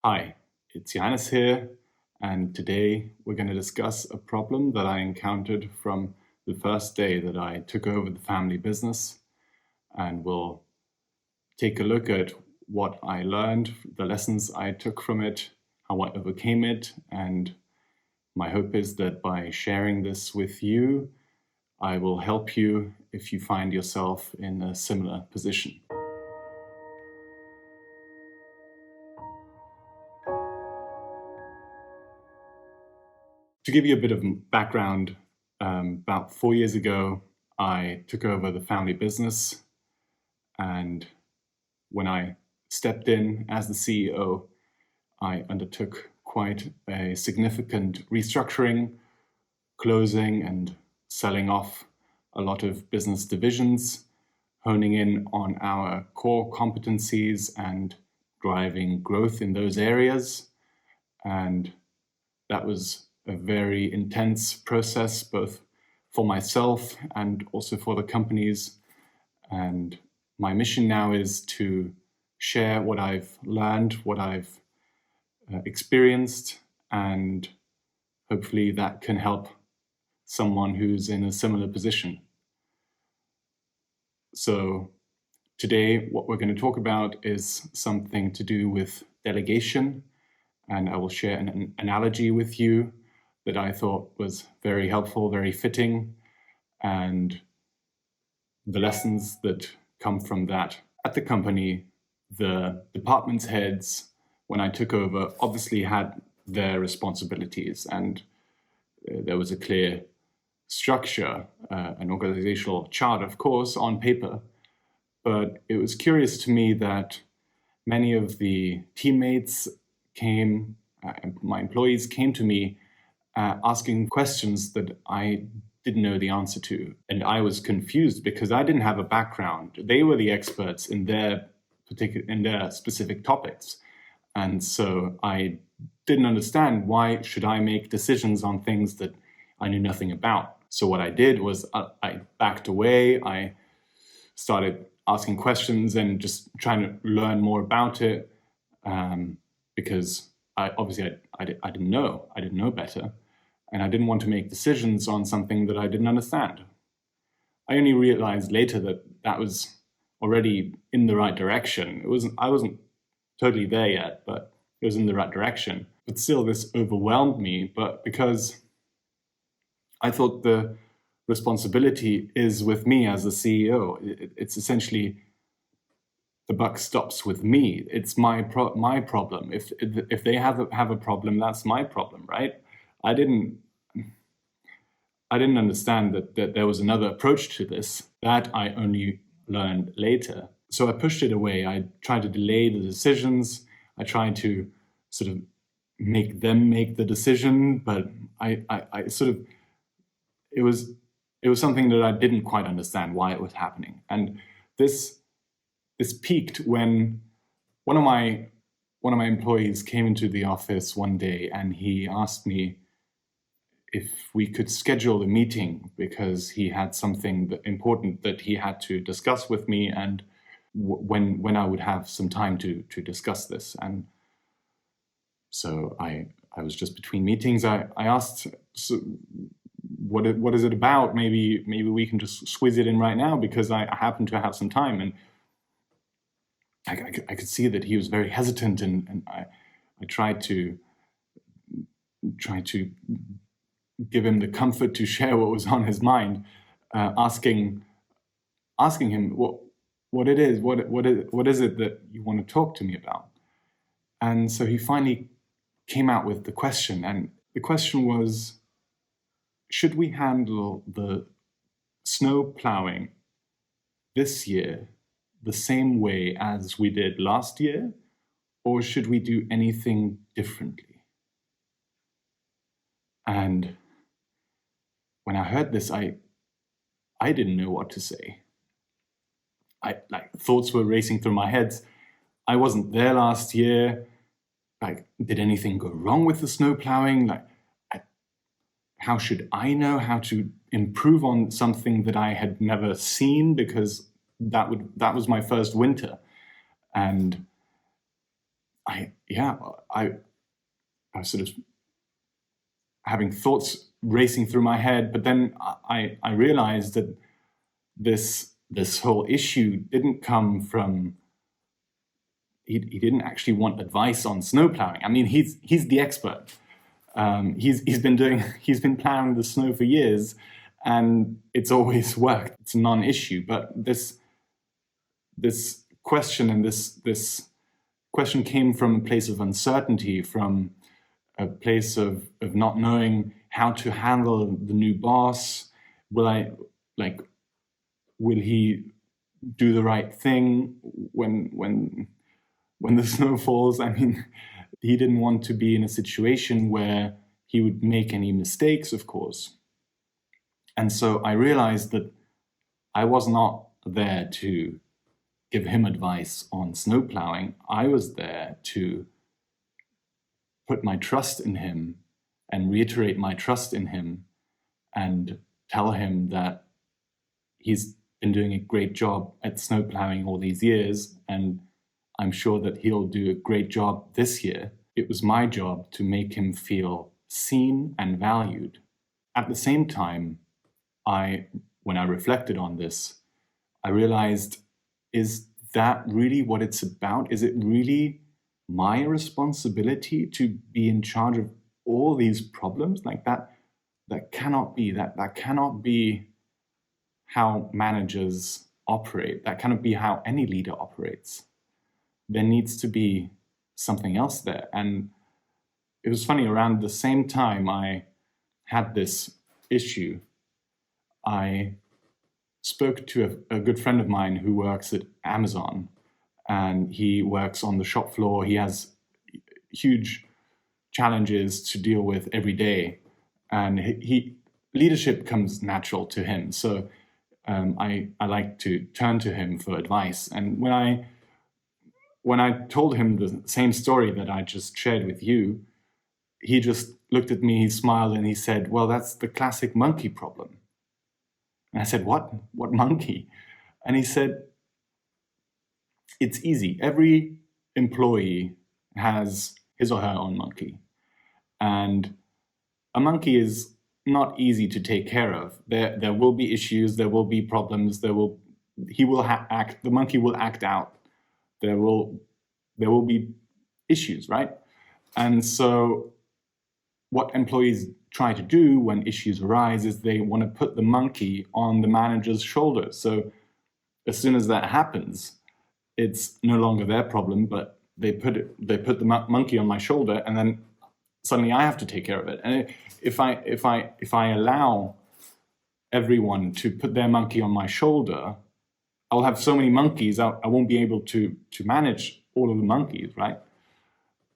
Hi, it's Johannes here, and today we're going to discuss a problem that I encountered from the first day that I took over the family business, and we'll take a look at what I learned, the lessons I took from it, how I overcame it, and my hope is that by sharing this with you, I will help you if you find yourself in a similar position. To give you a bit of background, about 4 years ago, I took over the family business. And when I stepped in as the CEO, I undertook quite a significant restructuring, closing and selling off a lot of business divisions, honing in on our core competencies and driving growth in those areas. And that was a very intense process, both for myself and also for the companies. And my mission now is to share what I've learned, what I've experienced, and hopefully that can help someone who's in a similar position. So today, what we're going to talk about is something to do with delegation, and I will share an analogy with you that I thought was very helpful, very fitting, and the lessons that come from that. At the company, the department's heads, when I took over, obviously had their responsibilities, and there was a clear structure, an organizational chart, of course, on paper. But it was curious to me that many of the teammates came, my employees came to me asking questions that I didn't know the answer to. And I was confused because I didn't have a background. They were the experts in their specific topics. And so I didn't understand, why should I make decisions on things that I knew nothing about. So what I did was I backed away. I started asking questions and just trying to learn more about it, because I didn't know better. And I didn't want to make decisions on something that I didn't understand. I only realized later that that was already in the right direction. I wasn't totally there yet, but it was in the right direction. But still, this overwhelmed me. But because I thought the responsibility is with me as the CEO, it's essentially the buck stops with me. It's my problem. If they have a problem, that's my problem, right? I didn't understand that there was another approach to this. That I only learned later. So I pushed it away. I tried to delay the decisions. I tried to sort of make them make the decision, but I sort of, it was something that I didn't quite understand why it was happening. And this peaked when one of my employees came into the office one day and he asked me if we could schedule a meeting because he had something important that he had to discuss with me, and when I would have some time to discuss this. And so I was just between meetings. I asked, so what is it about? Maybe we can just squeeze it in right now because I happen to have some time. And I could see that he was very hesitant, and I tried to give him the comfort to share what was on his mind, asking him what it is, what is it that you want to talk to me about. And so he finally came out with the question, and the question was, should we handle the snow plowing this year the same way as we did last year, or should we do anything differently? And when I heard this, I didn't know what to say. Thoughts were racing through my head. I wasn't there last year. Did anything go wrong with the snow plowing? How should I know how to improve on something that I had never seen? Because that was my first winter. And I was sort of having thoughts racing through my head, but then I realized that this whole issue didn't come from, he didn't actually want advice on snow plowing. I mean, he's the expert. He's been plowing the snow for years, and it's always worked. It's a non-issue. But this question and this question came from a place of uncertainty, from a place of not knowing how to handle the new boss. Will he do the right thing when the snow falls? I mean, he didn't want to be in a situation where he would make any mistakes, of course. And so I realized that I was not there to give him advice on snow plowing. I was there to put my trust in him and reiterate my trust in him and tell him that he's been doing a great job at snow plowing all these years, and I'm sure that he'll do a great job this year. It was my job to make him feel seen and valued. At the same time, when I reflected on this, I realized, is that really what it's about? Is it really my responsibility to be in charge of all these problems? Like that cannot be, that cannot be how managers operate. That cannot be how any leader operates. There needs to be something else there. And it was funny, around the same time I had this issue, I spoke to a good friend of mine who works at Amazon, and he works on the shop floor. He has huge challenges to deal with every day, and leadership comes natural to him. So I like to turn to him for advice. And when I told him the same story that I just shared with you, he just looked at me, he smiled, and he said, "Well, that's the classic monkey problem." And I said, "What? What monkey?" And he said, "It's easy. Every employee has his or her own monkey. And a monkey is not easy to take care of. There will be issues, there will be problems, the monkey will act out. There will be issues, right? And so what employees try to do when issues arise is they want to put the monkey on the manager's shoulders. So as soon as that happens, it's no longer their problem, but they put the monkey on my shoulder, and then suddenly I have to take care of it. And if I allow everyone to put their monkey on my shoulder, I'll have so many monkeys, I won't be able to manage all of the monkeys, right?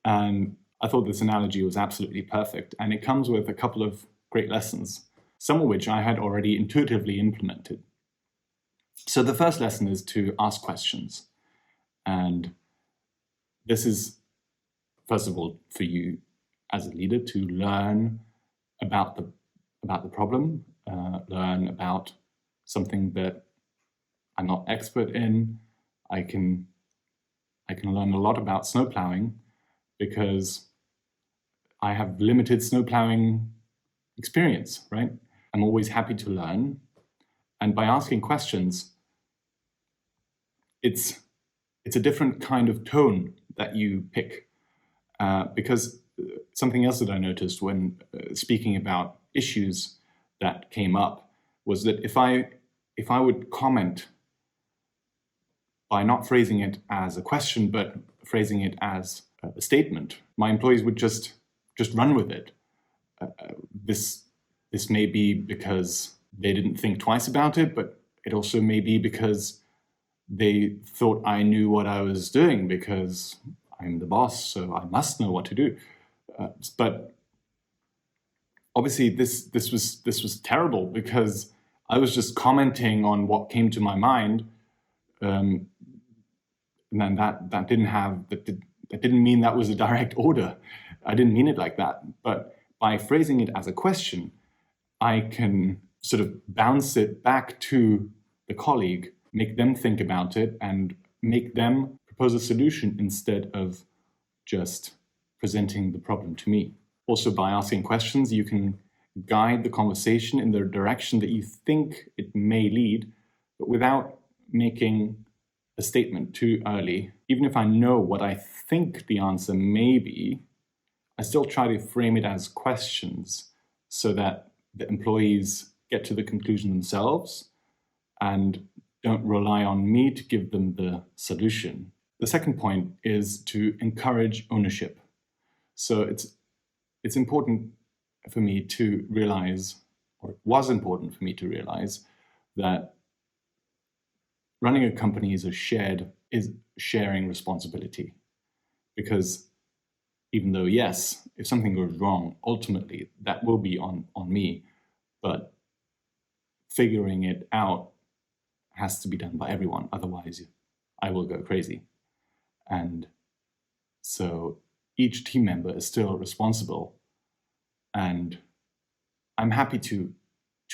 And I thought this analogy was absolutely perfect, and it comes with a couple of great lessons, some of which I had already intuitively implemented. So the first lesson is to ask questions. And this is, first of all, for you as a leader to learn about the problem, learn about something that I'm not expert in. I can learn a lot about snow plowing because I have limited snow plowing experience, right? I'm always happy to learn. And by asking questions, it's a different kind of tone that you pick. Because something else that I noticed when speaking about issues that came up was that if I would comment by not phrasing it as a question, but phrasing it as a statement, my employees would just run with it. This may be because they didn't think twice about it, but it also may be because they thought I knew what I was doing because I'm the boss, so I must know what to do. But obviously, this was terrible because I was just commenting on what came to my mind, and then that didn't mean that was a direct order. I didn't mean it like that. But by phrasing it as a question, I can sort of bounce it back to the colleague, make them think about it, and make them propose a solution instead of just presenting the problem to me. Also, by asking questions, you can guide the conversation in the direction that you think it may lead, but without making a statement too early. Even if I know what I think the answer may be, I still try to frame it as questions so that the employees get to the conclusion themselves and don't rely on me to give them the solution. The second point is to encourage ownership. So it's important for me to realize, or it was important for me to realize, that running a company is sharing responsibility. Because even though, yes, if something goes wrong, ultimately that will be on me, but figuring it out has to be done by everyone. Otherwise, I will go crazy. And so each team member is still responsible. And I'm happy to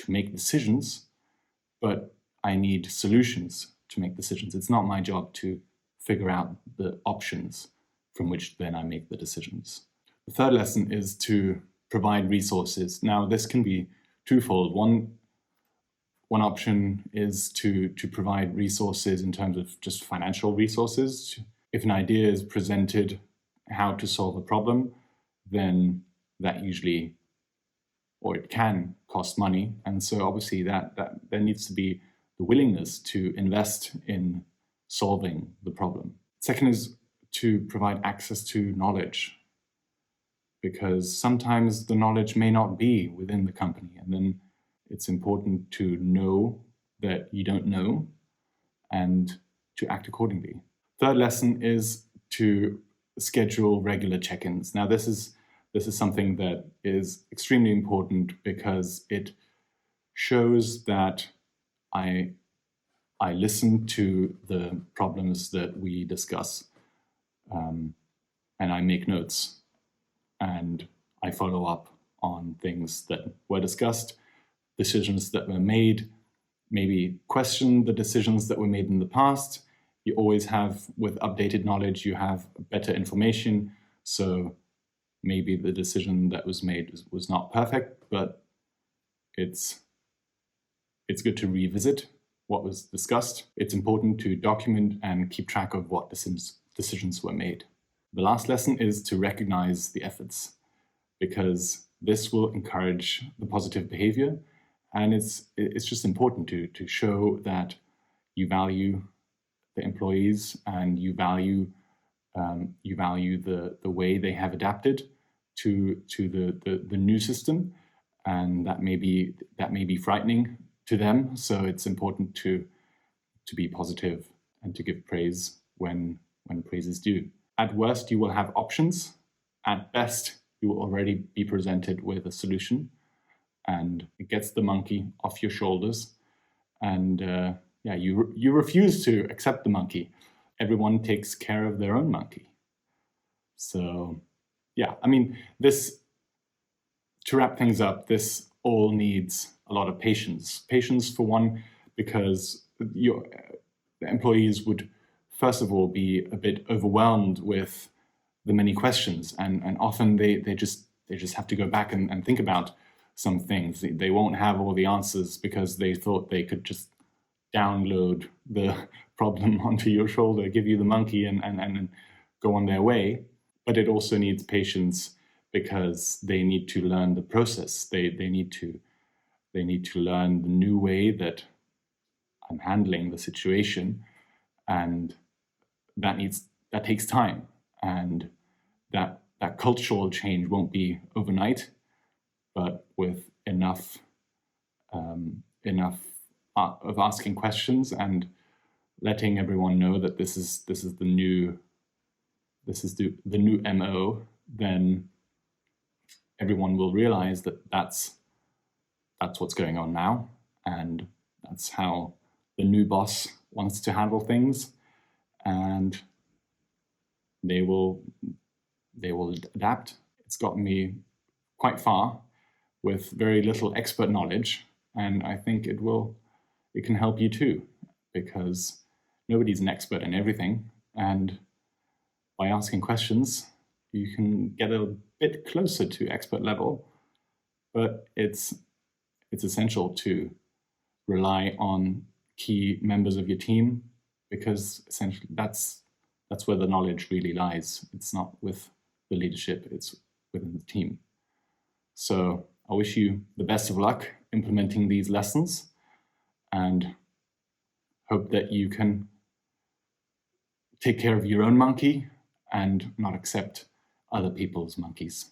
make decisions, but I need solutions to make decisions. It's not my job to figure out the options from which then I make the decisions. The third lesson is to provide resources. Now, this can be twofold. One option is to provide resources in terms of just financial resources. If an idea is presented how to solve a problem, then that usually, or it can cost money. And so obviously that there needs to be the willingness to invest in solving the problem. Second is to provide access to knowledge, because sometimes the knowledge may not be within the company, and then it's important to know that you don't know and to act accordingly. Third lesson is to schedule regular check-ins. Now, this is something that is extremely important because it shows that I listen to the problems that we discuss, and I make notes, and I follow up on things that were discussed, decisions that were made, maybe question the decisions that were made in the past. You always have, with updated knowledge, you have better information. So maybe the decision that was made was not perfect, but it's good to revisit what was discussed. It's important to document and keep track of what decisions were made. The last lesson is to recognize the efforts, because this will encourage the positive behavior. And it's just important to show that you value the employees and you value the way they have adapted to the new system, and that may be frightening to them. So it's important to be positive and to give praise when praise is due. At worst, you will have options. At best, you will already be presented with a solution, and it gets the monkey off your shoulders. And you refuse to accept the monkey. Everyone takes care of their own monkey. So, yeah, I mean, to wrap things up, this all needs a lot of patience. Patience, for one, because the employees would, first of all, be a bit overwhelmed with the many questions, and often they just have to go back and think about some things. They won't have all the answers because they thought they could just download the problem onto your shoulder, give you the monkey, and go on their way. But it also needs patience because they need to learn the process. They need to learn the new way that I'm handling the situation, and that takes time, and that cultural change won't be overnight, but with enough of asking questions and letting everyone know that this is the new MO, then everyone will realize that that's what's going on now, and that's how the new boss wants to handle things, and they will adapt. It's gotten me quite far with very little expert knowledge, and I think it can help you too, because nobody's an expert in everything, and by asking questions, you can get a bit closer to expert level, but it's essential to rely on key members of your team, because essentially that's where the knowledge really lies. It's not with the leadership, it's within the team. So I wish you the best of luck implementing these lessons, and hope that you can take care of your own monkey and not accept other people's monkeys.